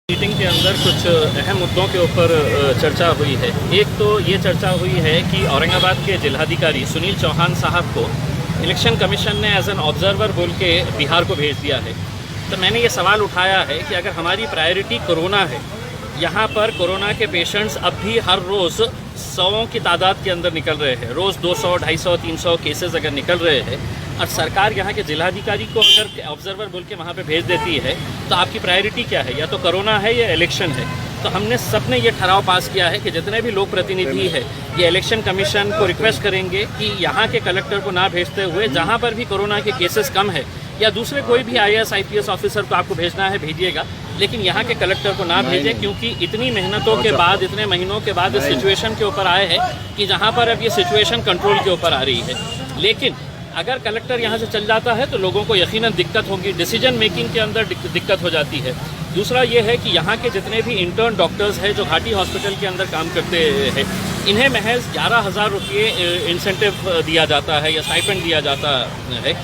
Meeting के अंदर कुछ अहम मुद्दों के ऊपर चर्चा हुई है। एक तो ये चर्चा हुई है कि औरंगाबाद के जिलाधिकारी सुनील चौहान साहब को इलेक्शन कमीशन ने एज एन ऑब्जर्वर बोल के बिहार को भेज दिया है। तो मैंने ये सवाल उठाया है कि अगर हमारी प्रायोरिटी कोरोना है, यहाँ पर कोरोना के पेशेंट्स अब भी हर रोज़ 100 की तादाद के अंदर निकल रहे हैं, रोज़ 200, 250, 300 केसेस अगर निकल रहे हैं और सरकार यहाँ के जिलाधिकारी को अगर ऑब्जर्वर बोल के वहाँ पे भेज देती है तो आपकी प्रायोरिटी क्या है? या तो कोरोना है या इलेक्शन है। तो हमने सब ने ये ठराव पास किया है कि जितने भी लोक प्रतिनिधि है ये इलेक्शन कमीशन को रिक्वेस्ट करेंगे कि यहाँ के कलेक्टर को ना भेजते हुए जहाँ पर भी कोरोना के केसेस कम है या दूसरे कोई भी IAS IPS ऑफिसर को आपको भेजना है भेजिएगा, लेकिन यहाँ के कलेक्टर को ना भेजें, क्योंकि इतनी मेहनतों के बाद, इतने महीनों के बाद इस सिचुएशन के ऊपर आए हैं कि जहाँ पर अब ये सिचुएशन कंट्रोल के ऊपर आ रही है। लेकिन अगर कलेक्टर यहाँ से चल जाता है तो लोगों को यकीनन दिक्कत होगी, डिसीजन मेकिंग के अंदर दिक्कत हो जाती है। दूसरा ये है कि यहाँ के जितने भी इंटर्न डॉक्टर्स हैं जो घाटी हॉस्पिटल के अंदर काम करते हैं, इन्हें महज 11,000 रुपये इंसेंटिव दिया जाता है या स्टाइपेंड दिया जाता है,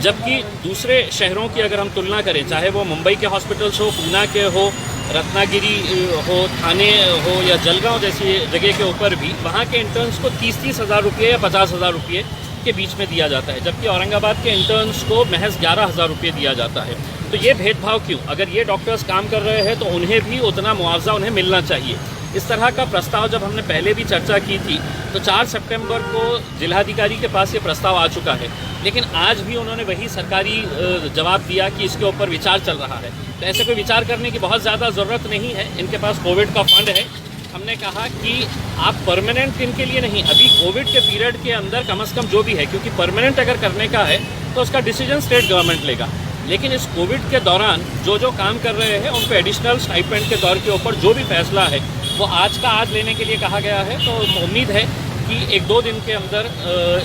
जबकि दूसरे शहरों की अगर हम तुलना करें, चाहे वो मुंबई के हॉस्पिटल्स हो, पूना के हो, रत्नागिरी हो, थाने हो या जलगांव जैसी जगह के ऊपर भी वहाँ के इंटर्न्स को 30-30 हज़ार रुपये या 50,000 रुपये के बीच में दिया जाता है, जबकि औरंगाबाद के इंटर्न्स को महज 11,000 रुपये दिया जाता है। तो ये भेदभाव क्यों? अगर ये डॉक्टर्स काम कर रहे हैं तो उन्हें भी उतना मुआवजा उन्हें मिलना चाहिए। इस तरह का प्रस्ताव जब हमने पहले भी चर्चा की थी तो 4 सितंबर को जिलाधिकारी के पास ये प्रस्ताव आ चुका है, लेकिन आज भी उन्होंने वही सरकारी जवाब दिया कि इसके ऊपर विचार चल रहा है। तो ऐसे कोई विचार करने की बहुत ज़्यादा ज़रूरत नहीं है, इनके पास कोविड का फंड है। हमने कहा कि आप परमानेंट इनके लिए नहीं, अभी कोविड के पीरियड के अंदर कम से कम जो भी है, क्योंकि परमानेंट अगर करने का है तो उसका डिसीजन स्टेट गवर्नमेंट लेगा, लेकिन इस कोविड के दौरान जो काम कर रहे हैं उन पर एडिशनल स्टाइपेंड के तौर के ऊपर जो भी फैसला है वो आज का आज लेने के लिए कहा गया है। तो उम्मीद है कि 1-2 दिन के अंदर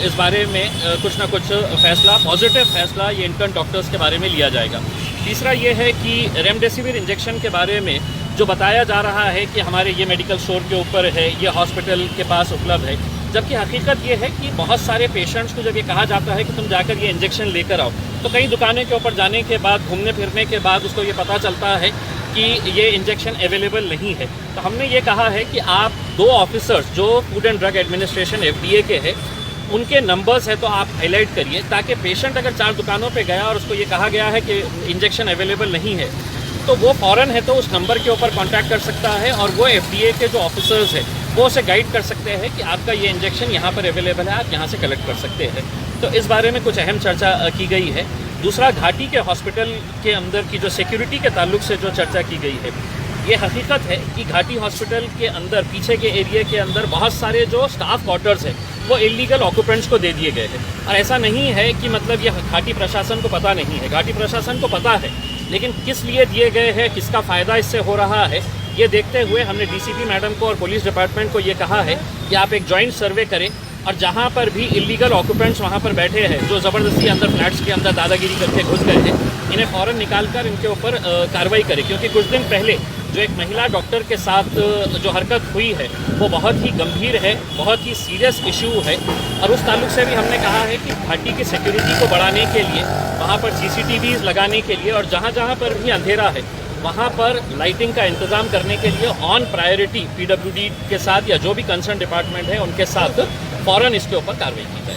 इस बारे में कुछ ना कुछ फैसला, पॉजिटिव फैसला ये इंटर्न डॉक्टर्स के बारे में लिया जाएगा। तीसरा ये है कि रेमडेसिविर इंजेक्शन के बारे में जो बताया जा रहा है कि हमारे ये मेडिकल स्टोर के ऊपर है, ये हॉस्पिटल के पास उपलब्ध है, जबकि हकीकत ये है कि बहुत सारे पेशेंट्स को जब ये कहा जाता है कि तुम जाकर ये इंजेक्शन लेकर आओ, तो कई दुकानें के ऊपर जाने के बाद, घूमने फिरने के बाद उसको ये पता चलता है कि ये इंजेक्शन अवेलेबल नहीं है। तो हमने ये कहा है कि आप 2 ऑफिसर्स जो food and drug administration FDA के हैं, उनके नंबर्स है तो आप हाईलाइट करिए, ताकि पेशेंट अगर 4 दुकानों पे गया और उसको ये कहा गया है कि इंजेक्शन अवेलेबल नहीं है तो वो फ़ौरन है तो उस नंबर के ऊपर कांटेक्ट कर सकता है और वो FDA के जो ऑफिसर्स हैं वो उसे गाइड कर सकते हैं कि आपका ये इंजेक्शन यहाँ पर अवेलेबल है, आप यहाँ से कलेक्ट कर सकते हैं। तो इस बारे में कुछ अहम चर्चा की गई है। दूसरा, घाटी के हॉस्पिटल के अंदर की जो सिक्योरिटी के ताल्लुक से जो चर्चा की गई है, ये हकीकत है कि घाटी हॉस्पिटल के अंदर पीछे के एरिया के अंदर बहुत सारे जो स्टाफ क्वार्टर्स हैं वो इलीगल ऑक्यूपेंट्स को दे दिए गए हैं। और ऐसा नहीं है कि मतलब ये घाटी प्रशासन को पता नहीं है, घाटी प्रशासन को पता है, लेकिन किस लिए दिए गए हैं, किसका फ़ायदा इससे हो रहा है, ये देखते हुए हमने DCP मैडम को और पुलिस डिपार्टमेंट को ये कहा है कि आप एक जॉइंट सर्वे करें और जहाँ पर भी इलीगल ऑक्यूपेंट्स वहाँ पर बैठे हैं, जो ज़बरदस्ती अंदर फ्लैट्स के अंदर दादागिरी करके घुस गए हैं, इन्हें फ़ौरन निकाल कर इनके ऊपर कार्रवाई करें। क्योंकि कुछ दिन पहले जो एक महिला डॉक्टर के साथ जो हरकत हुई है वो बहुत ही गंभीर है, बहुत ही सीरियस इशू है, और उस ताल्लुक से भी हमने कहा है कि घाटी की सिक्योरिटी को बढ़ाने के लिए, वहाँ पर CCTVs लगाने के लिए और जहाँ जहाँ पर भी अंधेरा है वहाँ पर लाइटिंग का इंतज़ाम करने के लिए ऑन प्रायोरिटी PWD के साथ या जो भी कंसर्न डिपार्टमेंट है उनके साथ फ़ौरन इसके ऊपर कार्रवाई की जाए।